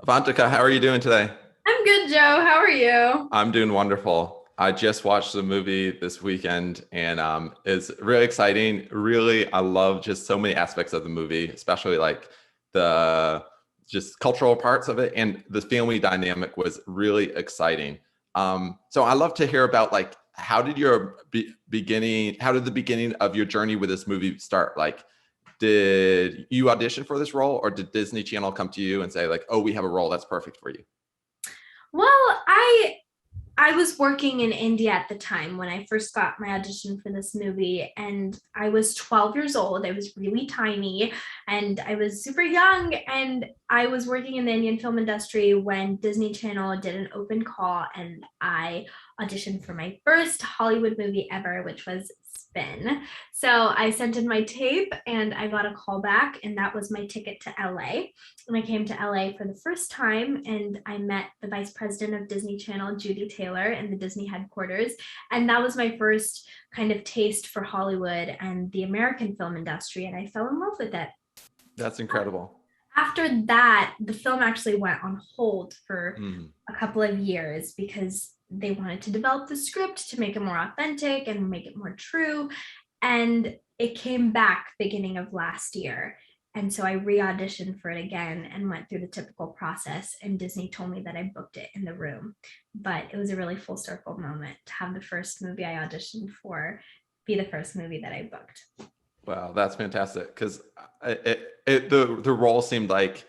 Avantika, how are you doing today? I'm good, Joe. How are you? I'm doing wonderful. I just watched the movie this weekend and it's really exciting. Really, I love just so many aspects of the movie, especially like the just cultural parts of it, and the family dynamic was really exciting. So I love to hear about like how did how did the beginning of your journey with this movie start? Like, did you audition for this role or did Disney Channel come to you and say like, "Oh, we have a role that's perfect for you"? Well, I was working in India at the time when I first got my audition for this movie, and I was 12 years old. I was really tiny and I was super young, and I was working in the Indian film industry when Disney Channel did an open call, and I auditioned for my first Hollywood movie ever, which was Spin. So I sent in my tape and I got a call back, and that was my ticket to LA. And I came to LA for the first time, and I met the vice president of Disney Channel, Judy Taylor, in the Disney headquarters. And that was my first kind of taste for Hollywood and the American film industry. And I fell in love with it. That's incredible. After that, the film actually went on hold for Mm. a couple of years because they wanted to develop the script to make it more authentic and make it more true. And it came back beginning of last year. And so I re-auditioned for it again and went through the typical process. And Disney told me that I booked it in the room. But it was a really full circle moment to have the first movie I auditioned for be the first movie that I booked. Wow, that's fantastic. Because the role seemed like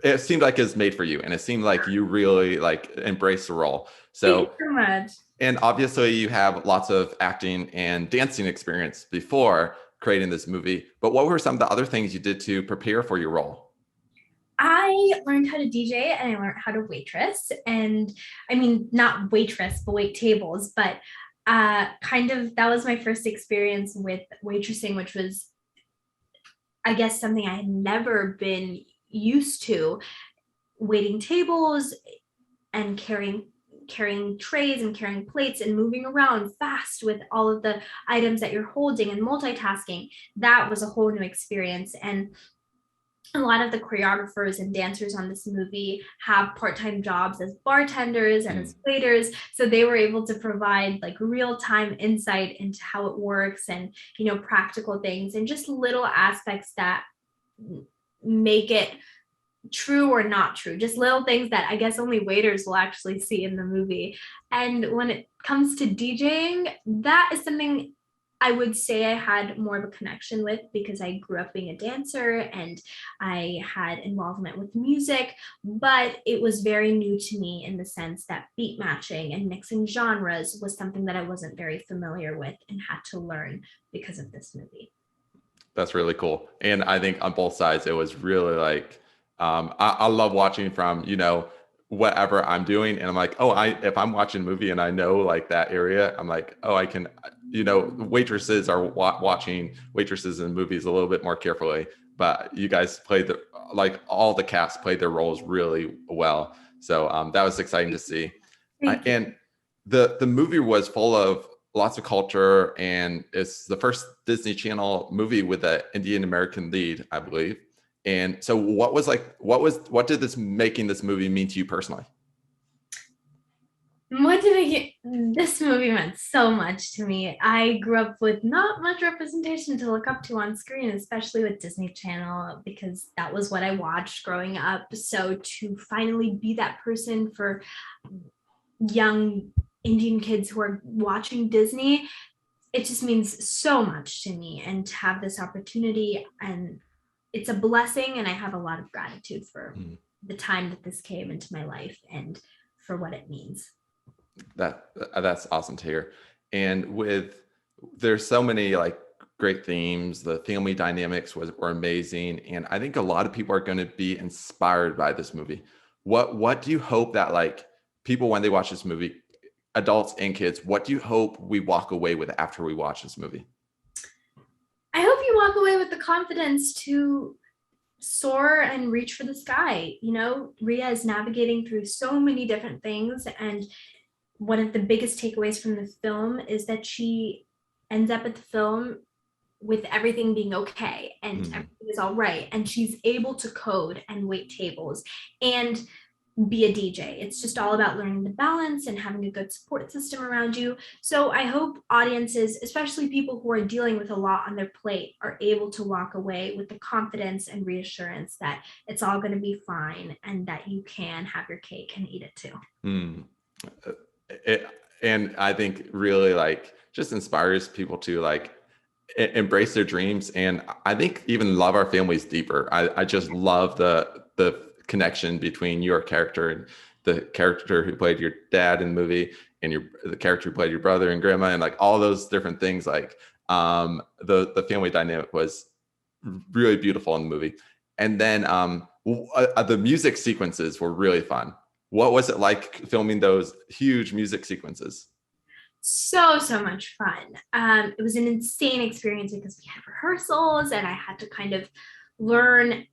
it seemed like it's made for you, and it seemed like you really like embraced the role. Thank you So, so much. and obviously you have lots of acting and dancing experience before creating this movie. But what were some of the other things you did to prepare for your role? I learned how to DJ and I learned how to waitress. And I mean, not waitress, but wait tables. But kind of that was my first experience with waitressing, which was, I guess, something I had never been used to. Waiting tables and carrying trays and carrying plates and moving around fast with all of the items that you're holding and multitasking. That was a whole new experience. And a lot of the choreographers and dancers on this movie have part-time jobs as bartenders and Mm. as waiters, so they were able to provide like real-time insight into how it works, and practical things and just little aspects that make it true or not true, just little things that I guess only waiters will actually see in the movie. And when it comes to DJing, that is something I would say I had more of a connection with because I grew up being a dancer and I had involvement with music, but it was very new to me in the sense that beat matching and mixing genres was something that I wasn't very familiar with and had to learn because of this movie. That's really cool. And I think on both sides, it was really like, I love watching from, whatever I'm doing. And I'm like, oh, if I'm watching a movie and I know like that area, I'm like, oh, I can, waitresses are watching waitresses in movies a little bit more carefully. But you guys played like all the cast played their roles really well. So that was exciting to see. Thank you. And the movie was full of lots of culture, and it's the first Disney Channel movie with an Indian American lead, I believe. And so, what did this making this movie mean to you personally? What did I get? This movie meant so much to me. I grew up with not much representation to look up to on screen, especially with Disney Channel, because that was what I watched growing up. So to finally be that person for young Indian kids who are watching Disney, it just means so much to me. And to have this opportunity, and it's a blessing, and I have a lot of gratitude for Mm. the time that this came into my life and for what it means. That's awesome to hear. And there's so many like great themes. The family dynamics were amazing, and I think a lot of people are going to be inspired by this movie. What do you hope that like people when they watch this movie, adults and kids, what do you hope we walk away with after we watch this movie? I hope you walk away with the confidence to soar and reach for the sky. Ria is navigating through so many different things. And one of the biggest takeaways from the film is that she ends up at the film with everything being okay and Mm. everything is all right. And she's able to code and wait tables and be a DJ. It's just all about learning the balance and having a good support system around you. So I hope audiences, especially people who are dealing with a lot on their plate, are able to walk away with the confidence and reassurance that it's all going to be fine and that you can have your cake and eat it too. Mm. It, and I think really like just inspires people to like embrace their dreams, and I think even love our families deeper. I just love the connection between your character and the character who played your dad in the movie, and the character who played your brother and grandma, and like all those different things. Like the family dynamic was really beautiful in the movie. And then the music sequences were really fun. What was it like filming those huge music sequences? So much fun. It was an insane experience because we had rehearsals and I had to kind of learn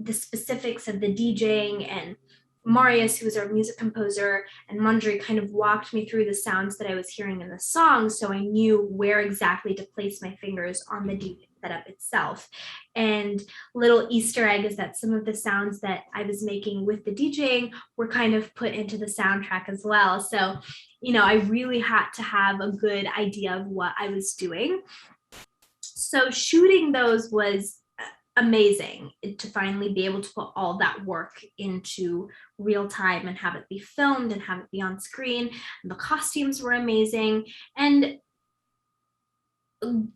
the specifics of the DJing, and Marius, who was our music composer, and Manjari kind of walked me through the sounds that I was hearing in the song, so I knew where exactly to place my fingers on the DJ setup itself. And little Easter egg is that some of the sounds that I was making with the DJing were kind of put into the soundtrack as well. So, I really had to have a good idea of what I was doing. So shooting those was amazing to finally be able to put all that work into real time and have it be filmed and have it be on screen. And the costumes were amazing. And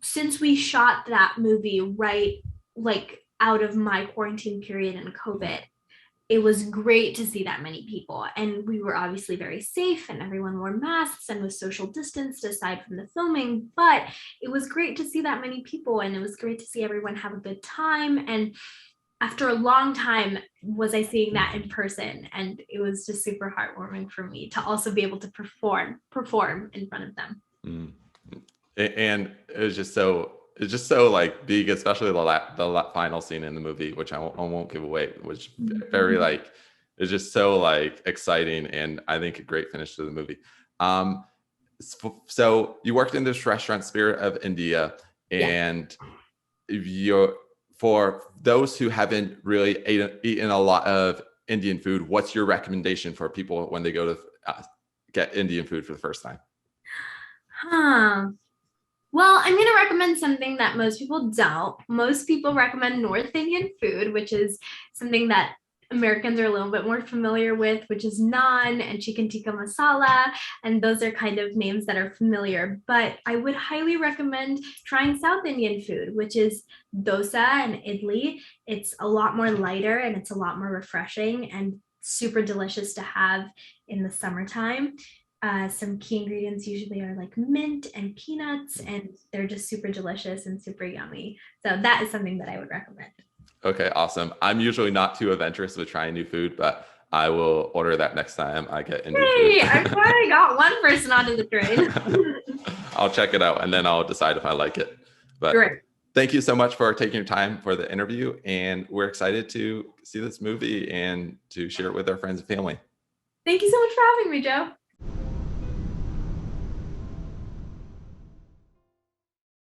since we shot that movie right like out of my quarantine period and COVID, it was great to see that many people. And we were obviously very safe and everyone wore masks and was social distanced aside from the filming. But it was great to see that many people and it was great to see everyone have a good time. And after a long time was I seeing that in person. And it was just super heartwarming for me to also be able to perform in front of them. Mm. And it's just so like big, especially the final scene in the movie, which I won't give away, which very like it's just so like exciting, and I think a great finish to the movie. Um, so you worked in this restaurant, Spirit of India, Yeah. and you're for those who haven't really eaten a lot of Indian food, what's your recommendation for people when they go to get Indian food for the first time? Huh. Well, I'm going to recommend something that most people don't. Most people recommend North Indian food, which is something that Americans are a little bit more familiar with, which is naan and chicken tikka masala. And those are kind of names that are familiar. But I would highly recommend trying South Indian food, which is dosa and idli. It's a lot more lighter and it's a lot more refreshing and super delicious to have in the summertime. Some key ingredients usually are like mint and peanuts, and they're just super delicious and super yummy. So that is something that I would recommend. Okay, awesome. I'm usually not too adventurous with trying new food, but I will order that next time I get Indian Hey, food. I'm glad I got one person onto the train. I'll check it out and then I'll decide if I like it. But Great. thank you so much for taking your time for the interview. And we're excited to see this movie and to share it with our friends and family. Thank you so much for having me, Joe.